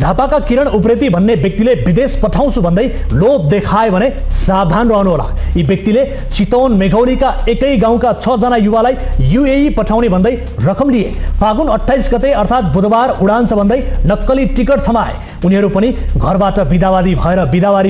झापाका किरण उप्रेती भन्ने व्यक्तिले विदेश पठाउँछु भन्दै लोभ देखाए भने सावधान रहनुहोला। यी व्यक्तिले चितवन मेघौलीका एकै गाउँका 6 जना युवालाई UAE पठाउने भन्दै रकम लिए। फागुन 28 गते अर्थात् बुधबार उडान छ भन्दै नक्कली टिकट थमाए। उनीहरू पनि घरबाट बिदावारी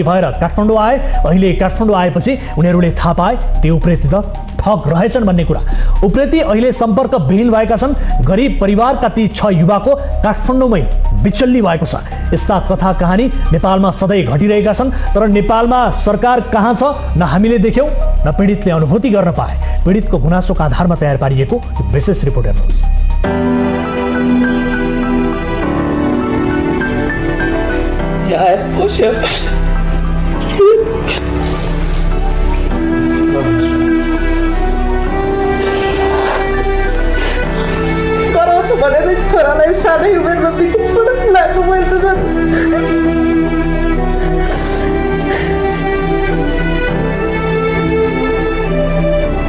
भएर काठमाडौँ आए। अहिले काठमाडौँ आएपछि उनीहरूले थाहा पाए त्यो उप्रेती त ठग रहेछन् भन्ने कुरा। उप्रेती अहिले सम्पर्क विहीन भएका छन्। गरिब परिवारका ती 6 युवाको काठमाडौँमै बिचल्ली भएको छ। यस्ता कथा कहानी नेपालमा सधैँ घटिरहेका छन्, तर नेपालमा सरकार कहाँ छ न हामीले देख्यौँ न पीडितले अनुभूति गर्न पाए। पीडितको गुनासोका आधारमा तयार पारिएको विशेष रिपोर्ट हेर्नुहोस्। छोरालाई सानै उमेरमा विदेशबाट ल्याएको मैले त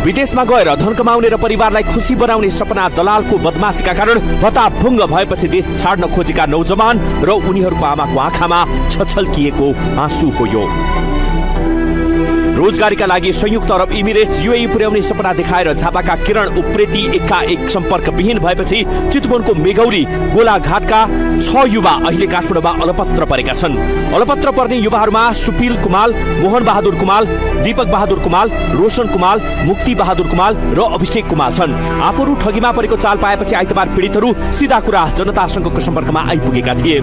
विदेशमा गएर धन कमाउने र परिवारलाई खुसी बनाउने सपना दलालको बदमाशीका कारण भत्ताभुङ्ग भएपछि देश छाड्न खोजेका नौजवान र उनीहरूको आमाको आँखामा छछल्किएको आँसु हो यो। रोजगारीका लागि संयुक्त अरब इमिरेट्स UAE पुर्याउने सपना देखाएर झापाका किरण उप्रेती एकाएक सम्पर्क विहीन भएपछि चितवनको मेघौली गोलाघाटका 6 युवा अहिले काठमाडौँमा अलपत्र परेका छन्। अलपत्र पर्ने युवाहरूमा सुपिल कुमाल, मोहन बहादुर कुमाल, दीपक बहादुर कुमाल, रोशन कुमाल, मुक्ति बहादुर कुमाल र अभिषेक कुमाल छन्। आफूहरू ठगीमा परेको चाल पाएपछि आइतबार पीडितहरू सिधा कुरा जनतासँगको सम्पर्कमा आइपुगेका थिए।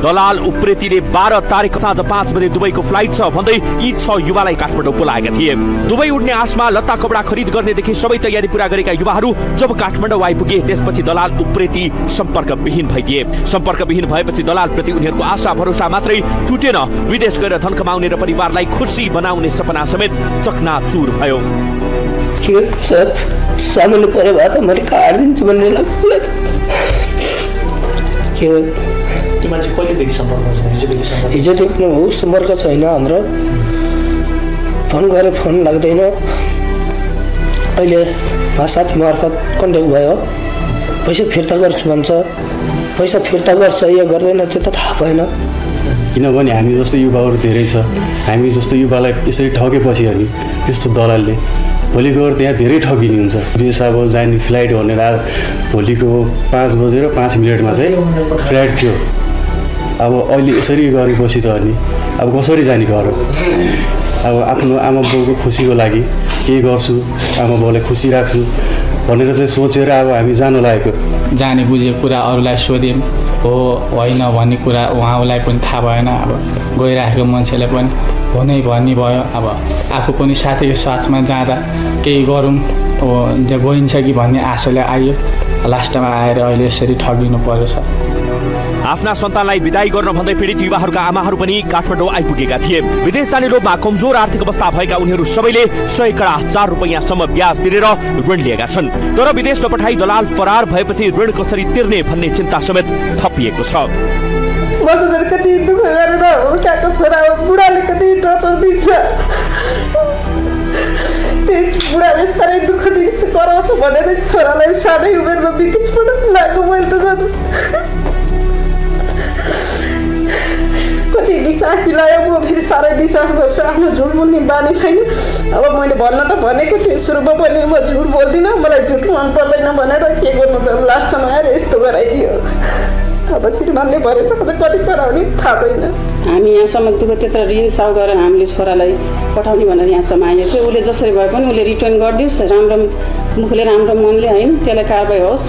दलाल उप्रेतीले 12 तारिक साँझ 5 बजे दुबईको फ्लाइट छ भन्दै यी 6 युवालाई काठमाडौँ बोलाएका थिए। दुबई उड्ने आशमा लत्ता कपडा खरिद गर्नेदेखि सबै तयारी पूरा गरेका युवाहरू जब काठमाडौँ आइपुगे त्यसपछि दलाल उप्रेती सम्पर्क विहीन भइदिए। सम्पर्क विहीन भएपछि दलालप्रति उनीहरूको आशा भरोसा मात्रै टुटेन, विदेश गएर धन कमाउने र परिवारलाई खुसी बनाउने सपना समेत चकनाचुर भयो। सामान्य परे भए त मैले काट्दिन्छु भन्ने लाग्छ। मान्छे कहिलेदेखि सम्पर्क छ? हिजोदेखि हो सम्पर्क छैन हाम्रो। फोन गरे फोन लाग्दैन। अहिले साथी मार्फत कन्ट्याक्ट भयो। पैसा फिर्ता गर्छु भन्छ। पैसा फिर्ता गर्छ या गर्दैन त्यो त थाहा भएन। किनभने हामी जस्तो युवाहरू धेरै छ। हामी जस्तो युवालाई यसरी ठगेपछि अनि त्यस्तो दलालले भोलि गएर त्यहाँ धेरै ठगिने हुन्छ। विदेश अब जाने फ्लाइट भनेर भोलिको 5 बजेर 5 मिनटमा चाहिँ फ्लाइट थियो। अब अहिले यसरी गरेपछि त अनि अब कसरी जाने घर? अब आफ्नो आमा बाउको खुसीको लागि के गर्छु, आमा बाउलाई खुसी राख्छु भनेर चाहिँ सोचेर अब हामी जान लागेको। जाने बुझेको कुरा अरूलाई सोध्यौँ, हो होइन भन्ने कुरा उहाँलाई पनि थाहा भएन। अब गइराखेको मान्छेलाई पनि हो नै भन्ने भयो। अब आफू पनि साथीको साथमा जाँदा केही गरौँ गइन्छ कि भन्ने आशाले आयो। लास्टमा आएर अहिले यसरी ठगिनु पर्यो छ। आफ्ना सन्तानलाई विदाई गर्न भन्दै पीडित युवाहरूका आमाहरू पनि काठमाडौँ आइपुगेका थिए। विदेश जाने लोभमा कमजोर आर्थिक अवस्था भएका उनीहरू सबैले 100 कडा 4 रुपैयाँसम्म ब्याज तिरेर ऋण लिएका छन्। तर विदेश नपठाई दलाल फरार भएपछि ऋण कसरी तिर्ने भन्ने चिन्ता समेत थपिएको छ। म त कति दुःख गरेर हुर्काएको छोरा बुढाले कति टर्चर दिन्छ। त्यो बुढाले साह्रै दुःख दिन्छ कराउँछ भनेर छोरालाई सानै उमेरमा विदेशबाट ल्याएको मैले त कति विश्वास दिलायो। म फेरि साह्रै विश्वास गर्छु। आफ्नो झुट बोल्ने बानी छैन। अब मैले भन्न त भनेको थिएँ सुरुमा पनि म झुट बोल्दिनँ, मलाई झुट मन पर्दैन भनेर के गर्नु छ। लास्टमा आएर यस्तो गराइदियो। अब श्रीमानले भने त कति कराउने थाहा छैन। हामी यहाँसम्म दुःख त्यत्रो ऋण साउ गरेर हामीले छोरालाई पठाउने भनेर यहाँसम्म आएको थियो। उसले जसरी भए पनि उसले रिटर्न गरिदियोस्, राम्रो मुखले राम्रो मनले होइन त्यसलाई कारबाही होस्।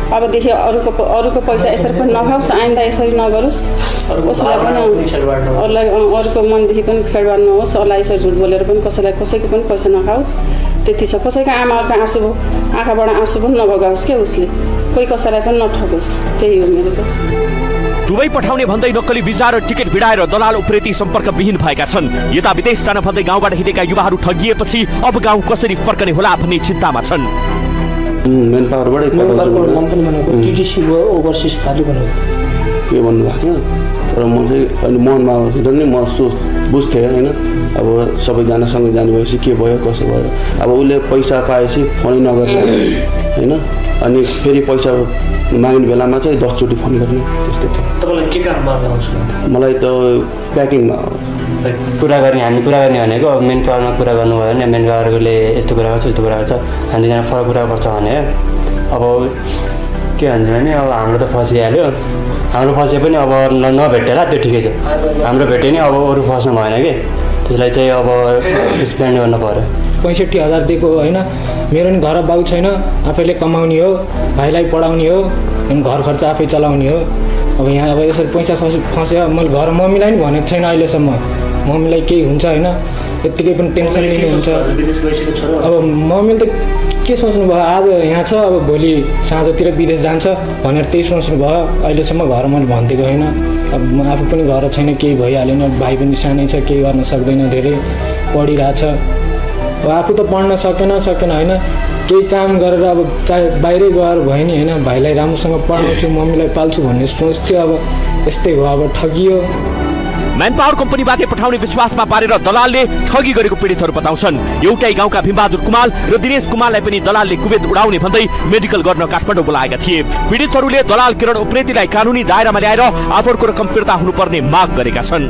अबदेखि अरूको पैसा यसरी पनि नखाओस्, आइन्दा यसरी नगरोस्। कसैलाई पनि अरूलाई अरूको मनदेखि पनि खेडबाड नहोस्। अरूलाई यसरी झुट बोलेर पनि कसैको पनि पैसा नखाओस्। त्यति छ। कसैको आमाहरूको आँसु आँखाबाट आँसु पनि नबगाओस् क्या उसले। कोही कसैलाई पनि नठगोस्। त्यही हो मेरो त। दुबई पठाउने भन्दै नक्कली भिजा र टिकट भिडाएर दलाल उप्रेती सम्पर्क विहीन भएका छन्। यता विदेश जान भन्दै गाउँबाट हिँडेका युवाहरू ठगिएपछि अब गाउँ कसरी फर्कने होला भन्ने चिन्तामा छन्। मेन पावरबाट पनि भनेको टिटिसी भयो, ओभरसिज फाल्यो भनेको के भन्नुभएको थियो तर म चाहिँ अहिले मनमा हुँदा नि म बुझ्थेँ होइन अब सबैजनासँगै जानु भएपछि के भयो कसो भयो अब उसले पैसा पाएपछि फोनै नगर्ने होइन अनि फेरि पैसा माग्ने बेलामा चाहिँ 10 चोटि फोन गर्ने त्यस्तो थियो। तपाईँलाई के काममा लगाउँछ? मलाई त प्याकिङमा कुरा गर्ने हामी कुरा गर्ने भनेको अब मेन पावरमा कुरा गर्नुभयो भने मेन पावरले यस्तो कुरा गर्छ यस्तो कुरा गर्छ हामी दुईजना फरक कुरा गर्छ भने अब के भन्छ भने अब हाम्रो त फसिहाल्यो हाम्रो फसे पनि अब नभेटेला त्यो ठिकै छ हाम्रो भेट्यो नि अब अरू फस्नु भएन कि त्यसलाई चाहिँ अब स्पेन्ड गर्नु पर्यो। 65,000 दिएको होइन मेरो नि घर बाउ छैन आफैले कमाउने हो भाइलाई पढाउने हो अनि घर खर्च आफै चलाउने हो अब यहाँ अब यसरी पैसा फस्यो मैले घर मम्मीलाई नि भनेको छैन अहिलेसम्म मम्मीलाई केही हुन्छ होइन यत्तिकै पनि टेन्सन लिनुहुन्छ अब मम्मीले त के सोच्नु भयो आज यहाँ छ अब भोलि साँझतिर विदेश जान्छ भनेर त्यही सोच्नु भयो अहिलेसम्म घर मैले भनिदिएको होइन अब आफू पनि घर छैन केही भइहालेन भाइ पनि सानै छ केही गर्न सक्दैन धेरै पढिरहेछ अब आफू त पढ्न सकेन होइन केही काम गरेर अब चाहे बाहिरै गएर भयो नि होइन भाइलाई राम्रोसँग पढाउँछु मम्मीलाई पाल्छु भन्ने सोच थियो अब यस्तै भयो अब ठगियो। म्यान पावर कम्पनीबाट पठाउने विश्वासमा पारेर दलालले ठगी गरेको पीडितहरू बताउँछन्। एउटै गाउँका भीमबहादुर कुमाल र दिनेश कुमारलाई पनि दलालले कुवेत उडाउने भन्दै मेडिकल गर्न काठमाडौँ बोलाएका थिए। पीडितहरूले दलाल किरण उप्रेतीलाई कानुनी दायरामा ल्याएर आफूहरूको रकम फिर्ता हुनुपर्ने माग गरेका छन्।